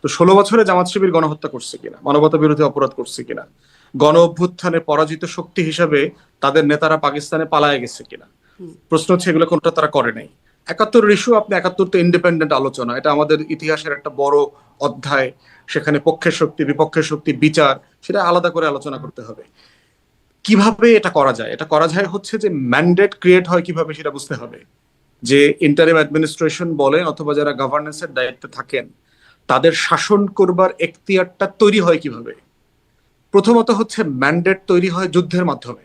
তো 16 বছরে জামাত শিবির গণহত্যা করছে কিনা, মানবতা বিরোধী অপরাধ করছে কিনা, গণ অভ্যুত্থানে পরাজিত শক্তি হিসাবে তাদের নেতারা পাকিস্তানে পালায়ে গেছে কিনা, প্রশ্ন হচ্ছে এগুলো কোনটা তারা করে নাই। 71 ইস্যু, আপনি 71 তো ইন্ডিপেন্ডেন্ট আলোচনা, এটা আমাদের ইতিহাসের একটা বড় অধ্যায়। সেখানে পক্ষের শক্তি বিপক্ষের শক্তি বিচার, সেটা আলাদা করে আলোচনা করতে হবে। কিভাবে এটা করা যায়, এটা করা যায় হচ্ছে যে ম্যান্ডেট ক্রিয়েট হয় কিভাবে সেটা বুঝতে হবে। যে ইন্টারিম অ্যাডমিনিস্ট্রেশন বলেন অথবা যারা গভর্নেন্সের দায়িত্বে থাকেন, তাদের শাসন করবার এখতিয়ারটা তৈরি হয় কিভাবে। প্রথমত হচ্ছে ম্যান্ডেট তৈরি হয় যুদ্ধের মাধ্যমে,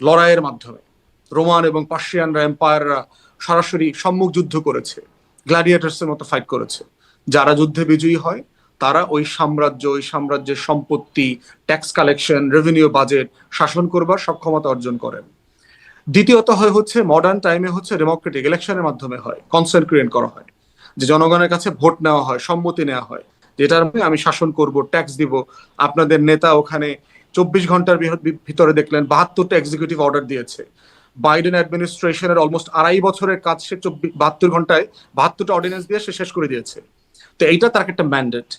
লড়াইয়ের মাধ্যমে। রোমান এবং পার্সিয়ানরা, এম্পায়াররা সরাসরি সম্মুখ যুদ্ধ করেছে, গ্ল্যাডিয়েটার্স এর মতো ফাইট করেছে। যারা যুদ্ধে বিজয়ী হয় তারা ওই সাম্রাজ্য, ওই সাম্রাজ্যের সম্পত্তি, ট্যাক্স কালেকশন, রেভিনিউ, বাজেট শাসন করবার সক্ষমতা অর্জন করেন। দ্বিতীয়ত হয় হচ্ছে মডার্ন টাইমে হচ্ছে ডেমোক্রেটিক ইলেকশনের মাধ্যমে হয়, কনসেন্ট ক্রিয়েট করা হয়, যে জনগণের কাছে ভোট নেওয়া হয়, সম্মতি নেওয়া হয়, যেটার মানে আমি শাসন করব, ট্যাক্স দিব। আপনাদের নেতা ওখানে 24 ঘন্টার ভিতরে দেখলেন 72টা এক্সিকিউটিভ অর্ডার দিয়েছে। বাইডেন অ্যাডমিনিস্ট্রেশনের অলমোস্ট 2.5 বছরের কাজ সে 72 ঘন্টায় 72টা অর্ডিন্যান্স দিয়ে সে শেষ করে দিয়েছে। তো এইটা তার একটা ম্যান্ডেট।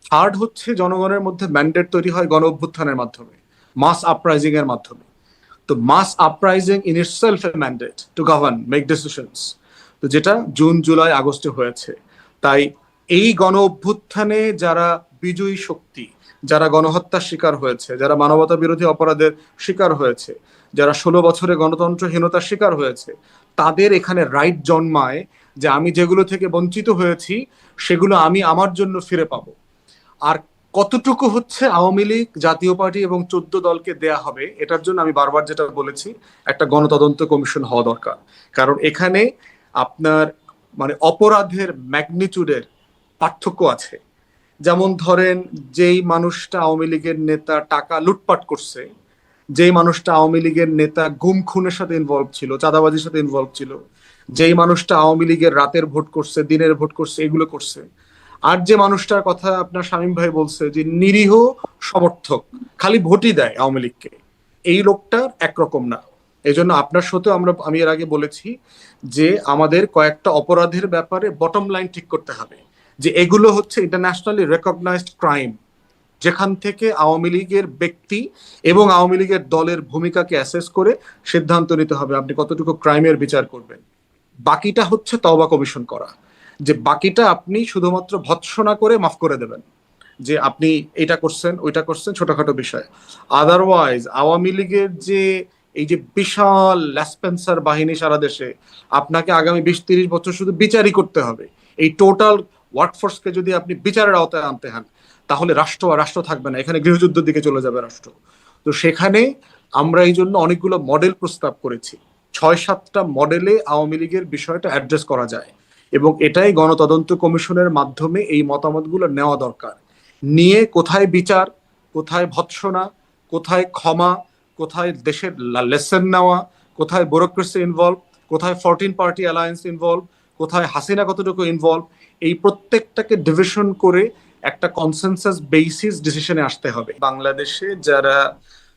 থার্ড হচ্ছে জনগণের মধ্যে ম্যান্ডেট তৈরি হয় গণ অভ্যুত্থানের মাধ্যমে, মাস আপরাইজিং এর মাধ্যমে। তো মাস uprising in itself a mandate to govern, make decisions, তো যেটা জুন জুলাই আগস্টে হয়েছে। তাই এই গণ অভ্যুত্থানে যারা বিজয়ী শক্তি, যারা গণহত্যার শিকার হয়েছে, যারা মানবতা বিরোধী অপরাধের শিকার হয়েছে, যারা 16 বছরে গণতন্ত্রহীনতার শিকার হয়েছে, তাদের এখানে রাইট জন্মায় যে আমি যেগুলো থেকে বঞ্চিত হয়েছি সেগুলো আমি আমার জন্য ফিরে পাবো। আর কতটুকু হচ্ছে আওয়ামী লীগ, জাতীয় পার্টি এবং 14 দলকে দেয়া হবে, এটার জন্য আমি বারবার যেটা বলেছি, একটা গণতদন্ত কমিশন হওয়া দরকার। কারণ এখানে আপনার মানে অপরাধের ম্যাগনিটিউডের পার্থক্য আছে। যেমন ধরেন, যেই মানুষটা আওয়ামী লীগের নেতা টাকা লুটপাট করছে, যেই মানুষটা আওয়ামী লীগের নেতা গুম খুনের সাথে ইনভলভ ছিল, চাঁদাবাজির সাথে ইনভলভ ছিল, যেই মানুষটা আওয়ামী লীগের রাতের ভোট করছে, দিনের ভোট করছে, এগুলো করছে, আর যে মানুষটার কথা আপনার শামীম ভাই বলছে যে নিরীহ সমর্থক, খালি ভোটই দেয় আওয়ামী লীগকে, এই লোকটার একরকম না। এই জন্য আপনার সাথে আমি এর আগে বলেছি যে আমাদের কয়েকটা অপরাধের ব্যাপারে বটম লাইন ঠিক করতে হবে, যে এগুলো হচ্ছে ইন্টারন্যাশনালি রেকগনাইজড ক্রাইম, যেখান থেকে আওয়ামী লীগের ব্যক্তি এবং আওয়ামী লীগের দলের ভূমিকাকে অ্যাসেস করে সিদ্ধান্ত নিতে হবে আপনি কতটুকু ক্রাইমের বিচার করবেন। বাকিটা হচ্ছে তওবা কমিশন করা, যে বাকিটা আপনি শুধুমাত্র ভৎসনা করে মাফ করে দেবেন, যে আপনি এটা করছেন ওইটা করছেন, ছোটখাটো বিষয়। আদারওয়াইজ আওয়ামী লীগের যে এই যে বিশাল ল্যাসপেন্সার বাহিনী সারা দেশে, আপনাকে আগামী 20-30 বছর শুধু বিচারই করতে হবে। এই টোটাল ওয়ার্কফোর্সকে যদি আপনি বিচারের আওতায় আনতে হন, তাহলে রাষ্ট্র আর রাষ্ট্র থাকবে না, এখানে গৃহযুদ্ধের দিকে চলে যাবে রাষ্ট্র। তো সেখানে আমরা এই জন্য অনেকগুলো মডেল প্রস্তাব করেছি, 6-7টা মডেলে আওয়ামী লীগের বিষয়টা অ্যাড্রেস করা যায়, এবং এটাই গণতদন্ত কমিশনের মাধ্যমে এই মতামতগুলো নেওয়া দরকার। নিয়ে কোথায় বিচার, কোথায় ভৎসনা, কোথায় ক্ষমা, কোথায় দেশের লেসন নেওয়া, কোথায় ব্যুরোক্রেসি ইনভলভ, কোথায় 14 পার্টি অ্যালায়েন্স ইনভলভ, কোথায় হাসিনা কতটুকু ইনভলভ, এই প্রত্যেকটাকে ডিভিশন করে একটা কনসেনসাস বেসিস ডিসিশনে আসতে হবে। বাংলাদেশে যারা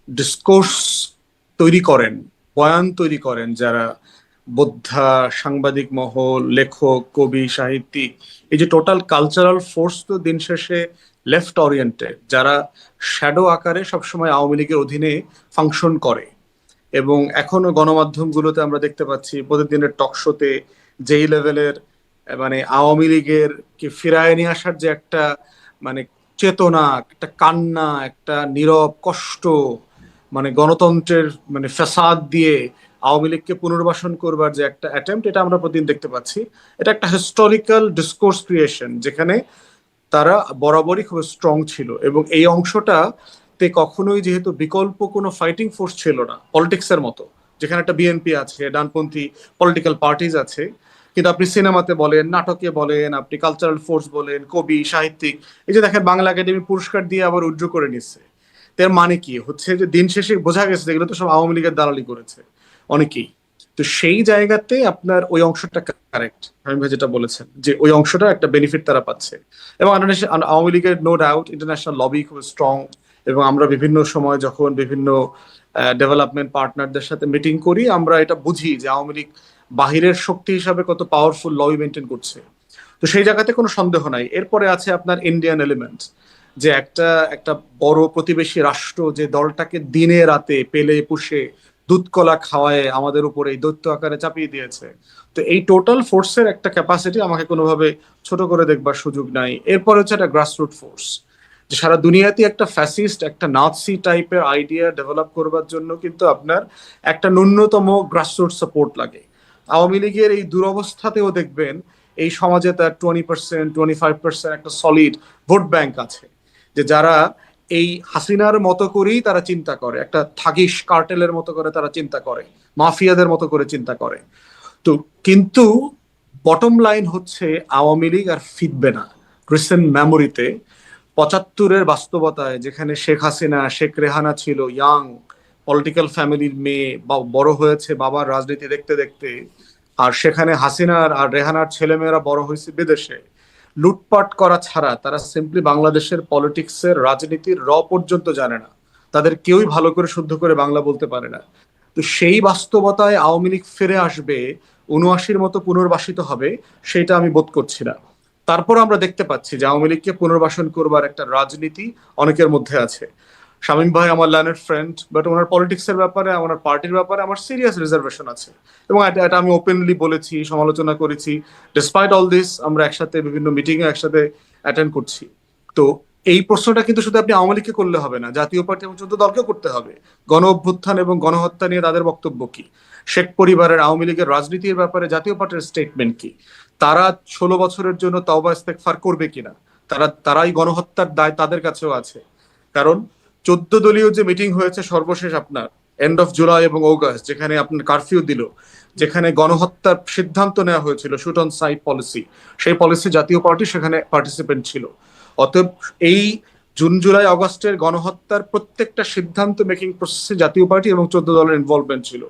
ডিসকোর্স তৈরি করেন, বয়ান তৈরি করেন, যারা বোদ্ধা, সাংবাদিক মহল, লেখক, কবি, সাহিত্যিক, এই যে টোটাল কালচারাল ফোর্স তো দিন শেষে লেফট ওরিয়েন্টেড, যারা শ্যাডো আকারে সবসময় আওয়ামী লীগের অধীনে ফাংশন করে। এবং এখনো গণমাধ্যমগুলোতে আমরা দেখতে পাচ্ছি প্রতিদিনের টক শোতে যেই লেভেলের মানে আওয়ামী লীগের কি ফিরায় নিয়ে আসার যে একটা মানে চেতনা, একটা কান্না, একটা নীরব কষ্ট, মানে গণতন্ত্রের মানে ফ্যাসাদ দিয়ে আওয়ামী লীগকে পুনর্বাসন করবার যে একটা অ্যাটেম্প্ট, এটা আমরা প্রতিদিন দেখতে পাচ্ছি। এটা একটা হিস্টোরিক্যাল ডিসকোর্স ক্রিয়েশন, যেখানে তারা বরাবরই খুব স্ট্রং ছিল, এবং এই অংশটাতে কখনোই যেহেতু বিকল্প কোনো ফাইটিং ফোর্স ছিল না পলিটিক্সের মতো, যেখানে একটা বিএনপি আছে, ডানপন্থী পলিটিক্যাল পার্টিজ আছে, কিন্তু আপনি সিনেমাতে বলেন, নাটকে বলেন, আপনি কালচারাল ফোর্স বলেন, কবি, সাহিত্যিক, এই যে দেখেন বাংলা একাডেমি পুরস্কার দিয়ে আবার উজ্জ্ব করে নিচ্ছে। তার মানে কি হচ্ছে, যে দিন শেষে বোঝা গেছে এগুলো তো সব আওয়ামী লীগের দালালি করেছে অনেকেই। তো সেই জায়গাতে আপনার ওই অংশটা কারেক্ট, আমি ভাই যেটা বলেছেন, যে ওই অংশটা একটা বেনিফিট তারা পাচ্ছে। এবং আওয়ামী লীগের নো ডাউট ইন্টারন্যাশনাল লবি খুব স্ট্রং, এবং আমরা বিভিন্ন সময় যখন বিভিন্ন ডেভেলপমেন্ট পার্টনারদের সাথে মিটিং করি, আমরা এটা বুঝি যে আওয়ামী লীগ বাহিরের শক্তি হিসাবে কত পাওয়ারফুল লবি মেনটেন করছে। তো সেই জায়গাতে কোনো সন্দেহ নাই। এরপরে আছে আপনার ইন্ডিয়ান এলিমেন্ট, যে একটা একটা বড় প্রতিবেশী রাষ্ট্র যে দলটাকে দিনে রাতে পেলে পুষে দুধ কলা খাওয়ায় আমাদের উপরে এই দৈত্য আকারে চাপিয়ে দিয়েছে। তো এই টোটাল ফোর্সের একটা ক্যাপাসিটি আমাকে কোনোভাবে ছোট করে দেখবার সুযোগ নাই। এরপর হচ্ছে একটা গ্রাসরুট ফোর্স, যে সারা দুনিয়াতে একটা ফ্যাসিস্ট একটা নাৎসি টাইপের আইডিয়া ডেভেলপ করবার জন্য কিন্তু আপনার একটা ন্যূনতম গ্রাসরুট সাপোর্ট লাগে। আওয়ামী লীগের এই দুরবস্থাতেও দেখবেন এই সমাজে তার 20%, 25% একটা সলিড ভোট ব্যাংক আছে, যে যারা এই হাসিনার মতো করেই তারা চিন্তা করে, একটা থাগিস কার্টেলের মতো করে তারা চিন্তা করে, মাফিয়াদের মতো করে চিন্তা করে। তো কিন্তু বটম লাইন হচ্ছে আওয়ামী লীগ আর ফিরবে না। রিসেন্ট মেমোরিতে 75-এর বাস্তবতায়, যেখানে শেখ হাসিনা শেখ রেহানা ছিল ইয়াং পলিটিক্যাল ফ্যামিলির মেয়ে, বা বড় হয়েছে বাবার রাজনীতি দেখতে দেখতে, আর সেখানে হাসিনার আর রেহানার ছেলেমেয়েরা বড় হয়েছে বিদেশে, লুটপাট করা ছাড়া তারা সিম্পলি বাংলাদেশের পলিটিক্সের রাজনীতির পর্যন্ত জানে না। তাদের কেউই ভালো করে শুদ্ধ করে বাংলা বলতে পারে না। তো সেই বাস্তবতায় আওয়ামী লীগ ফিরে আসবে, ৭৯-র মতো পুনর্বাসিত হবে, সেটা আমি বোধ করছি না। তারপর আমরা দেখতে পাচ্ছি যে আওয়ামী লীগকে পুনর্বাসন করবার একটা রাজনীতি অনেকের মধ্যে আছে। শামীম ভাই আমার লাইনের ফ্রেন্ড, বাট ওনার পলিটিক্সের ব্যাপারে, ওনার পার্টির ব্যাপারে আমার সিরিয়াস রিজার্ভেশন আছে, এবং এটা আমি ওপেনলি বলেছি, সমালোচনা করেছি। ডিসপাইট অল দিস আমরা একসাথে বিভিন্ন মিটিং এ একসাথে অ্যাটেন্ড করছি। তো এই প্রশ্নটা কিন্তু শুধু আপনি আওয়ামী লীগকে করলে হবে না, জাতীয় পার্টি এবং ১৪ দলকেও করতে হবে। গণ অভ্যুত্থান এবং গণহত্যা নিয়ে তাদের বক্তব্য কি? শেখ পরিবারের আওয়ামী লীগের রাজনীতির ব্যাপারে জাতীয় পার্টির স্টেটমেন্ট কি? তারা ১৬ বছরের জন্য তওবা ইস্তেগফার করবে কিনা? তারাই গণহত্যার দায় তাদের কাছেও আছে। কারণ ১৪ দলীয় যে মিটিং হয়েছে সর্বশেষ আপনার এন্ড অফ জুলাই এবং অগাস্ট, যেখানে আপনার কারফিউ দিল, যেখানে গণহত্যার সিদ্ধান্ত নেওয়া হয়েছিল, শুট অন সাইট পলিসি, সেই পলিসি জাতীয় পার্টি সেখানে পার্টিসিপেন্ট ছিল। অতএব এই জুন জুলাই অগস্টের গণহত্যার প্রত্যেকটা সিদ্ধান্ত মেকিং প্রসেসে জাতীয় পার্টি এবং ১৪ দলের ইনভলভমেন্ট ছিল।